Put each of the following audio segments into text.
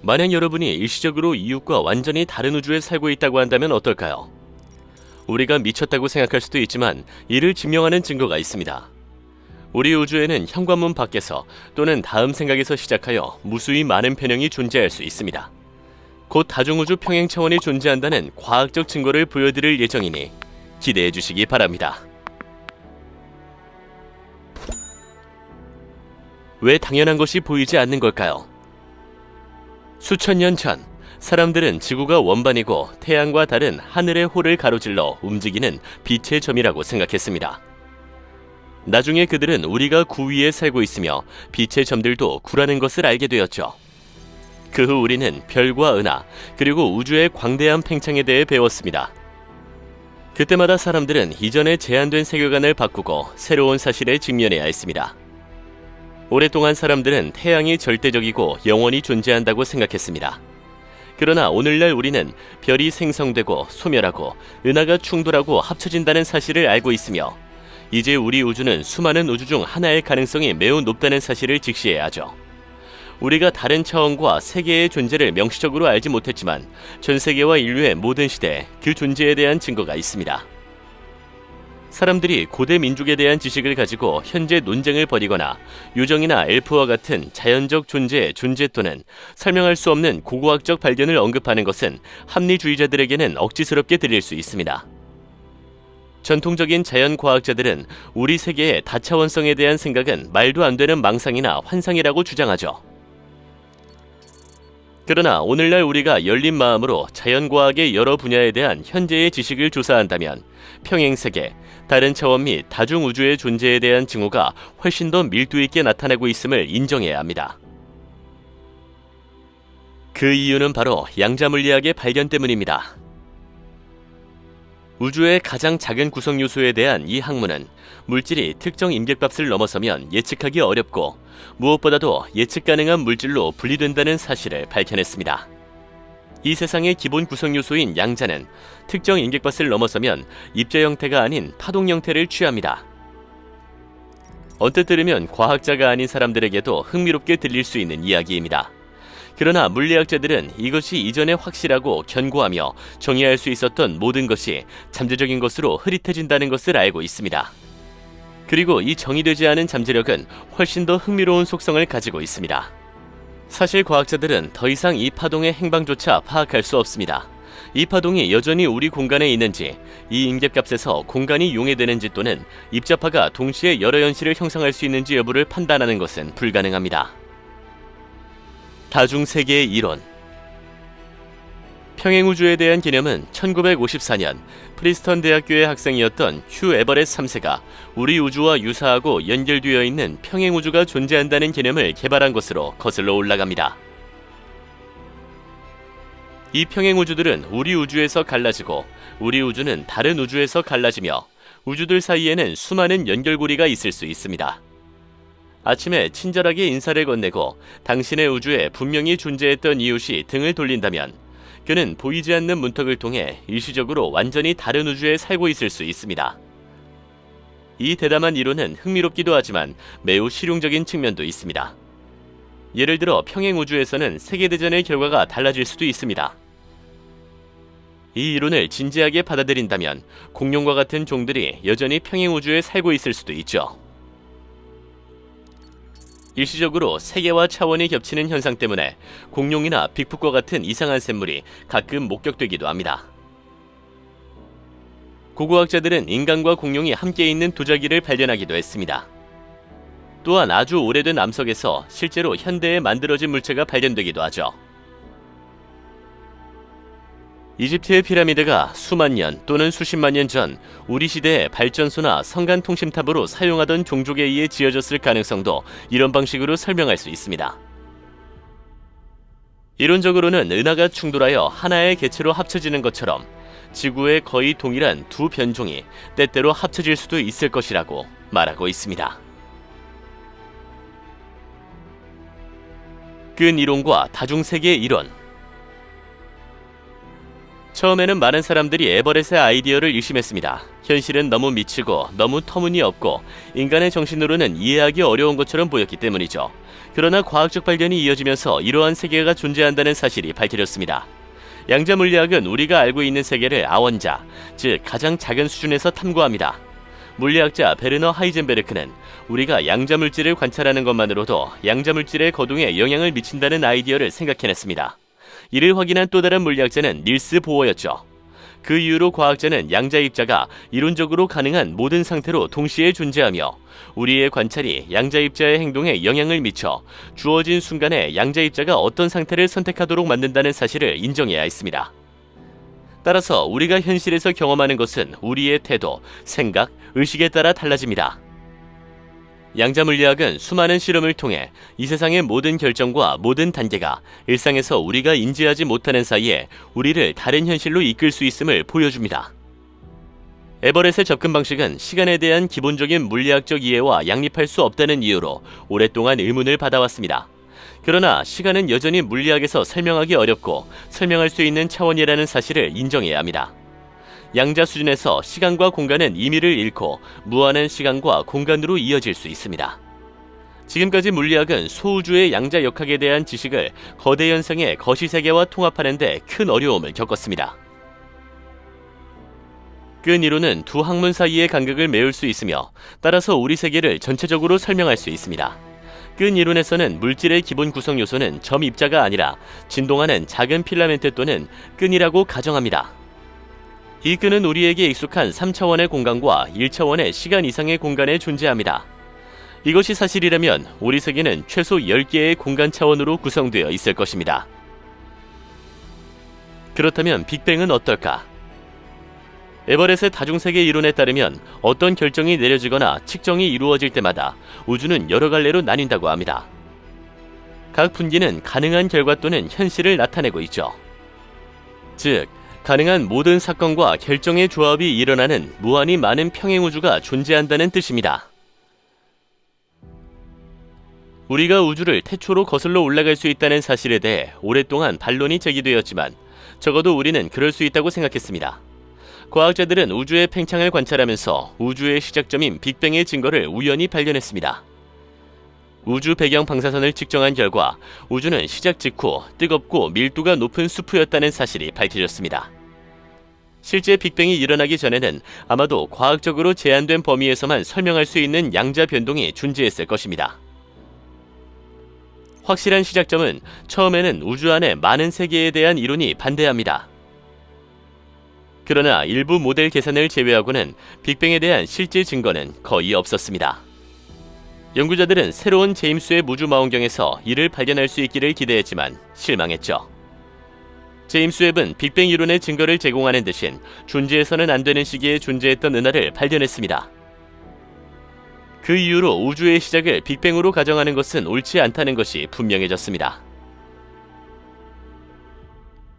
만약 여러분이 일시적으로 이웃과 완전히 다른 우주에 살고 있다고 한다면 어떨까요? 우리가 미쳤다고 생각할 수도 있지만 이를 증명하는 증거가 있습니다. 우리 우주에는 현관문 밖에서 또는 다음 생각에서 시작하여 무수히 많은 편형이 존재할 수 있습니다. 곧 다중우주 평행 차원이 존재한다는 과학적 증거를 보여드릴 예정이니 기대해 주시기 바랍니다. 왜 당연한 것이 보이지 않는 걸까요? 수천 년 전, 사람들은 지구가 원반이고 태양과 다른 하늘의 홀을 가로질러 움직이는 빛의 점이라고 생각했습니다. 나중에 그들은 우리가 구 위에 살고 있으며 빛의 점들도 구라는 것을 알게 되었죠. 그 후 우리는 별과 은하, 그리고 우주의 광대한 팽창에 대해 배웠습니다. 그때마다 사람들은 이전의 제한된 세계관을 바꾸고 새로운 사실에 직면해야 했습니다. 오랫동안 사람들은 태양이 절대적이고 영원히 존재한다고 생각했습니다. 그러나 오늘날 우리는 별이 생성되고 소멸하고 은하가 충돌하고 합쳐진다는 사실을 알고 있으며 이제 우리 우주는 수많은 우주 중 하나의 가능성이 매우 높다는 사실을 직시해야 하죠. 우리가 다른 차원과 세계의 존재를 명시적으로 알지 못했지만 전 세계와 인류의 모든 시대에 그 존재에 대한 증거가 있습니다. 사람들이 고대 민족에 대한 지식을 가지고 현재 논쟁을 벌이거나 요정이나 엘프와 같은 자연적 존재의 존재 또는 설명할 수 없는 고고학적 발견을 언급하는 것은 합리주의자들에게는 억지스럽게 들릴 수 있습니다. 전통적인 자연과학자들은 우리 세계의 다차원성에 대한 생각은 말도 안 되는 망상이나 환상이라고 주장하죠. 그러나 오늘날 우리가 열린 마음으로 자연과학의 여러 분야에 대한 현재의 지식을 조사한다면 평행세계, 다른 차원 및 다중우주의 존재에 대한 징후가 훨씬 더 밀도 있게 나타나고 있음을 인정해야 합니다. 그 이유는 바로 양자물리학의 발견 때문입니다. 우주의 가장 작은 구성 요소에 대한 이 학문은 물질이 특정 임계값을 넘어서면 예측하기 어렵고 무엇보다도 예측 가능한 물질로 분리된다는 사실을 밝혀냈습니다. 이 세상의 기본 구성 요소인 양자는 특정 임계값을 넘어서면 입자 형태가 아닌 파동 형태를 취합니다. 언뜻 들으면 과학자가 아닌 사람들에게도 흥미롭게 들릴 수 있는 이야기입니다. 그러나 물리학자들은 이것이 이전에 확실하고 견고하며 정의할 수 있었던 모든 것이 잠재적인 것으로 흐릿해진다는 것을 알고 있습니다. 그리고 이 정의되지 않은 잠재력은 훨씬 더 흥미로운 속성을 가지고 있습니다. 사실 과학자들은 더 이상 이 파동의 행방조차 파악할 수 없습니다. 이 파동이 여전히 우리 공간에 있는지, 이 임계값에서 공간이 용해되는지 또는 입자파가 동시에 여러 현실을 형성할 수 있는지 여부를 판단하는 것은 불가능합니다. 다중세계의 이론. 평행우주에 대한 개념은 1954년 프리스턴 대학교의 학생이었던 휴 에버렛 3세가 우리 우주와 유사하고 연결되어 있는 평행우주가 존재한다는 개념을 개발한 것으로 거슬러 올라갑니다. 이 평행우주들은 우리 우주에서 갈라지고 우리 우주는 다른 우주에서 갈라지며 우주들 사이에는 수많은 연결고리가 있을 수 있습니다. 아침에 친절하게 인사를 건네고 당신의 우주에 분명히 존재했던 이웃이 등을 돌린다면 그는 보이지 않는 문턱을 통해 일시적으로 완전히 다른 우주에 살고 있을 수 있습니다. 이 대담한 이론은 흥미롭기도 하지만 매우 실용적인 측면도 있습니다. 예를 들어 평행우주에서는 세계대전의 결과가 달라질 수도 있습니다. 이 이론을 진지하게 받아들인다면 공룡과 같은 종들이 여전히 평행우주에 살고 있을 수도 있죠. 일시적으로 세계와 차원이 겹치는 현상 때문에 공룡이나 빅풋과 같은 이상한 샘물이 가끔 목격되기도 합니다. 고고학자들은 인간과 공룡이 함께 있는 도자기를 발견하기도 했습니다. 또한 아주 오래된 암석에서 실제로 현대에 만들어진 물체가 발견되기도 하죠. 이집트의 피라미드가 수만 년 또는 수십만 년 전 우리 시대의 발전소나 성간 통신탑으로 사용하던 종족에 의해 지어졌을 가능성도 이런 방식으로 설명할 수 있습니다. 이론적으로는 은하가 충돌하여 하나의 개체로 합쳐지는 것처럼 지구의 거의 동일한 두 변종이 때때로 합쳐질 수도 있을 것이라고 말하고 있습니다. 끈 이론과 다중세계 이론. 처음에는 많은 사람들이 에버렛의 아이디어를 의심했습니다. 현실은 너무 미치고 너무 터무니없고 인간의 정신으로는 이해하기 어려운 것처럼 보였기 때문이죠. 그러나 과학적 발견이 이어지면서 이러한 세계가 존재한다는 사실이 밝혀졌습니다. 양자 물리학은 우리가 알고 있는 세계를 아원자, 즉 가장 작은 수준에서 탐구합니다. 물리학자 베르너 하이젠베르크는 우리가 양자 물질을 관찰하는 것만으로도 양자 물질의 거동에 영향을 미친다는 아이디어를 생각해냈습니다. 이를 확인한 또 다른 물리학자는 닐스 보어였죠. 그 이후로 과학자는 양자 입자가 이론적으로 가능한 모든 상태로 동시에 존재하며 우리의 관찰이 양자 입자의 행동에 영향을 미쳐 주어진 순간에 양자 입자가 어떤 상태를 선택하도록 만든다는 사실을 인정해야 했습니다. 따라서 우리가 현실에서 경험하는 것은 우리의 태도, 생각, 의식에 따라 달라집니다. 양자 물리학은 수많은 실험을 통해 이 세상의 모든 결정과 모든 단계가 일상에서 우리가 인지하지 못하는 사이에 우리를 다른 현실로 이끌 수 있음을 보여줍니다. 에버렛의 접근 방식은 시간에 대한 기본적인 물리학적 이해와 양립할 수 없다는 이유로 오랫동안 의문을 받아왔습니다. 그러나 시간은 여전히 물리학에서 설명하기 어렵고 설명할 수 있는 차원이라는 사실을 인정해야 합니다. 양자 수준에서 시간과 공간은 의미를 잃고 무한한 시간과 공간으로 이어질 수 있습니다. 지금까지 물리학은 소우주의 양자 역학에 대한 지식을 거대 현상의 거시세계와 통합하는 데 큰 어려움을 겪었습니다. 끈 이론은 두 학문 사이의 간극을 메울 수 있으며 따라서 우리 세계를 전체적으로 설명할 수 있습니다. 끈 이론에서는 물질의 기본 구성 요소는 점 입자가 아니라 진동하는 작은 필라멘트 또는 끈이라고 가정합니다. 이 끈은 우리에게 익숙한 3차원의 공간과 1차원의 시간 이상의 공간에 존재합니다. 이것이 사실이라면 우리 세계는 최소 10개의 공간 차원으로 구성되어 있을 것입니다. 그렇다면 빅뱅은 어떨까? 에버렛의 다중세계 이론에 따르면 어떤 결정이 내려지거나 측정이 이루어질 때마다 우주는 여러 갈래로 나뉜다고 합니다. 각 분기는 가능한 결과 또는 현실을 나타내고 있죠. 즉, 가능한 모든 사건과 결정의 조합이 일어나는 무한히 많은 평행우주가 존재한다는 뜻입니다. 우리가 우주를 태초로 거슬러 올라갈 수 있다는 사실에 대해 오랫동안 반론이 제기되었지만 적어도 우리는 그럴 수 있다고 생각했습니다. 과학자들은 우주의 팽창을 관찰하면서 우주의 시작점인 빅뱅의 증거를 우연히 발견했습니다. 우주 배경 방사선을 측정한 결과 우주는 시작 직후 뜨겁고 밀도가 높은 수프였다는 사실이 밝혀졌습니다. 실제 빅뱅이 일어나기 전에는 아마도 과학적으로 제한된 범위에서만 설명할 수 있는 양자 변동이 존재했을 것입니다. 확실한 시작점은 처음에는 우주 안에 많은 세계에 대한 이론이 반대합니다. 그러나 일부 모델 계산을 제외하고는 빅뱅에 대한 실제 증거는 거의 없었습니다. 연구자들은 새로운 제임스 웹 우주망원경에서 이를 발견할 수 있기를 기대했지만 실망했죠. 제임스 웹은 빅뱅 이론의 증거를 제공하는 대신 존재해서는 안 되는 시기에 존재했던 은하를 발견했습니다. 그 이후로 우주의 시작을 빅뱅으로 가정하는 것은 옳지 않다는 것이 분명해졌습니다.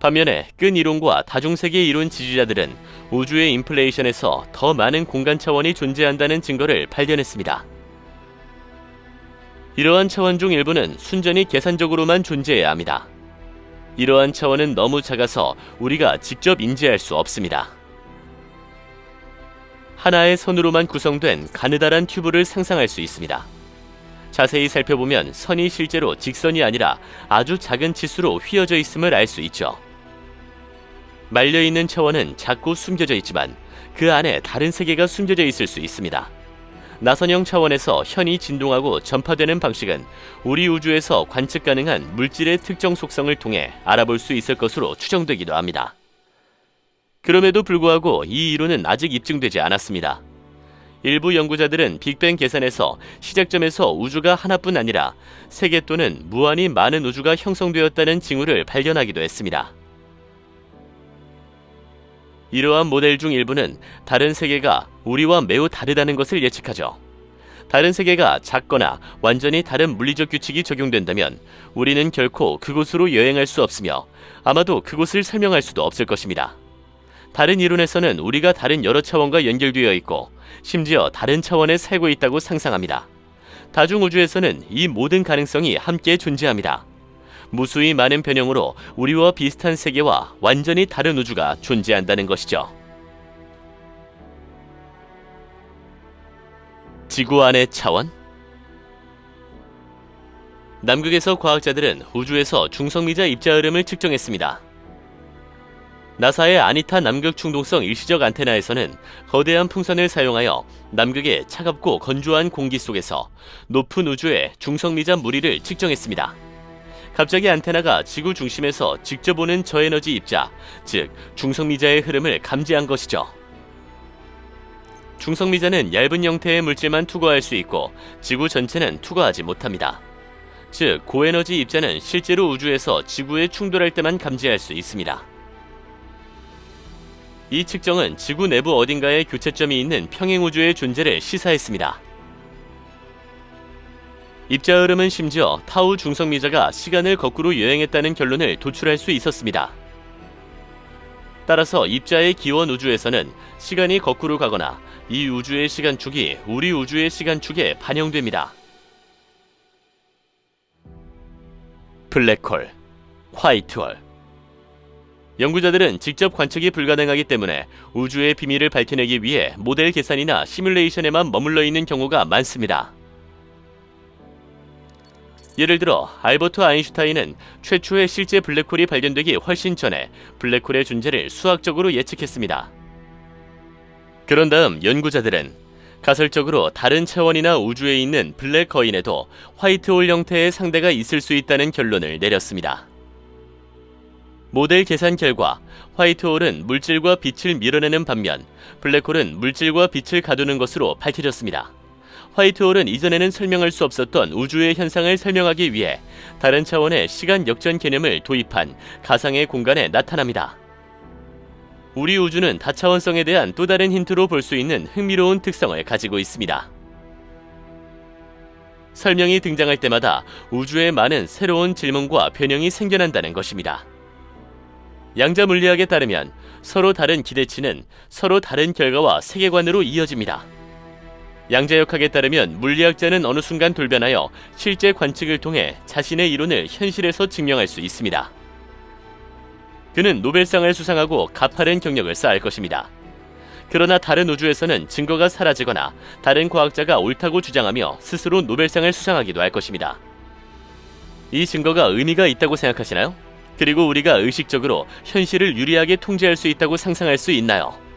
반면에 끈 이론과 다중세계 이론 지지자들은 우주의 인플레이션에서 더 많은 공간 차원이 존재한다는 증거를 발견했습니다. 이러한 차원 중 일부는 순전히 계산적으로만 존재해야 합니다. 이러한 차원은 너무 작아서 우리가 직접 인지할 수 없습니다. 하나의 선으로만 구성된 가느다란 튜브를 상상할 수 있습니다. 자세히 살펴보면 선이 실제로 직선이 아니라 아주 작은 치수로 휘어져 있음을 알 수 있죠. 말려있는 차원은 작고 숨겨져 있지만 그 안에 다른 세계가 숨겨져 있을 수 있습니다. 나선형 차원에서 현이 진동하고 전파되는 방식은 우리 우주에서 관측 가능한 물질의 특정 속성을 통해 알아볼 수 있을 것으로 추정되기도 합니다. 그럼에도 불구하고 이 이론은 아직 입증되지 않았습니다. 일부 연구자들은 빅뱅 계산에서 시작점에서 우주가 하나뿐 아니라 세계 또는 무한히 많은 우주가 형성되었다는 징후를 발견하기도 했습니다. 이러한 모델 중 일부는 다른 세계가 우리와 매우 다르다는 것을 예측하죠. 다른 세계가 작거나 완전히 다른 물리적 규칙이 적용된다면 우리는 결코 그곳으로 여행할 수 없으며 아마도 그곳을 설명할 수도 없을 것입니다. 다른 이론에서는 우리가 다른 여러 차원과 연결되어 있고 심지어 다른 차원에 살고 있다고 상상합니다. 다중우주에서는 이 모든 가능성이 함께 존재합니다. 무수히 많은 변형으로 우리와 비슷한 세계와 완전히 다른 우주가 존재한다는 것이죠. 지구 안의 차원? 남극에서 과학자들은 우주에서 중성미자 입자 흐름을 측정했습니다. 나사의 아니타 남극 충동성 일시적 안테나에서는 거대한 풍선을 사용하여 남극의 차갑고 건조한 공기 속에서 높은 우주의 중성미자 무리를 측정했습니다. 갑자기 안테나가 지구 중심에서 직접 오는 저에너지 입자, 즉 중성미자의 흐름을 감지한 것이죠. 중성미자는 얇은 형태의 물질만 투과할 수 있고 지구 전체는 투과하지 못합니다. 즉 고에너지 입자는 실제로 우주에서 지구에 충돌할 때만 감지할 수 있습니다. 이 측정은 지구 내부 어딘가에 교차점이 있는 평행우주의 존재를 시사했습니다. 입자 흐름은 심지어 타우 중성미자가 시간을 거꾸로 여행했다는 결론을 도출할 수 있었습니다. 따라서 입자의 기원 우주에서는 시간이 거꾸로 가거나 이 우주의 시간축이 우리 우주의 시간축에 반영됩니다. 블랙홀, 화이트홀. 연구자들은 직접 관측이 불가능하기 때문에 우주의 비밀을 밝혀내기 위해 모델 계산이나 시뮬레이션에만 머물러 있는 경우가 많습니다. 예를 들어 알버트 아인슈타인은 최초의 실제 블랙홀이 발견되기 훨씬 전에 블랙홀의 존재를 수학적으로 예측했습니다. 그런 다음 연구자들은 가설적으로 다른 차원이나 우주에 있는 블랙 거인에도 화이트홀 형태의 상대가 있을 수 있다는 결론을 내렸습니다. 모델 계산 결과 화이트홀은 물질과 빛을 밀어내는 반면 블랙홀은 물질과 빛을 가두는 것으로 밝혀졌습니다. 화이트홀은 이전에는 설명할 수 없었던 우주의 현상을 설명하기 위해 다른 차원의 시간 역전 개념을 도입한 가상의 공간에 나타납니다. 우리 우주는 다차원성에 대한 또 다른 힌트로 볼 수 있는 흥미로운 특성을 가지고 있습니다. 설명이 등장할 때마다 우주에 많은 새로운 질문과 변형이 생겨난다는 것입니다. 양자 물리학에 따르면 서로 다른 기대치는 서로 다른 결과와 세계관으로 이어집니다. 양자역학에 따르면 물리학자는 어느 순간 돌변하여 실제 관측을 통해 자신의 이론을 현실에서 증명할 수 있습니다. 그는 노벨상을 수상하고 가파른 경력을 쌓을 것입니다. 그러나 다른 우주에서는 증거가 사라지거나 다른 과학자가 옳다고 주장하며 스스로 노벨상을 수상하기도 할 것입니다. 이 증거가 의미가 있다고 생각하시나요? 그리고 우리가 의식적으로 현실을 유리하게 통제할 수 있다고 상상할 수 있나요?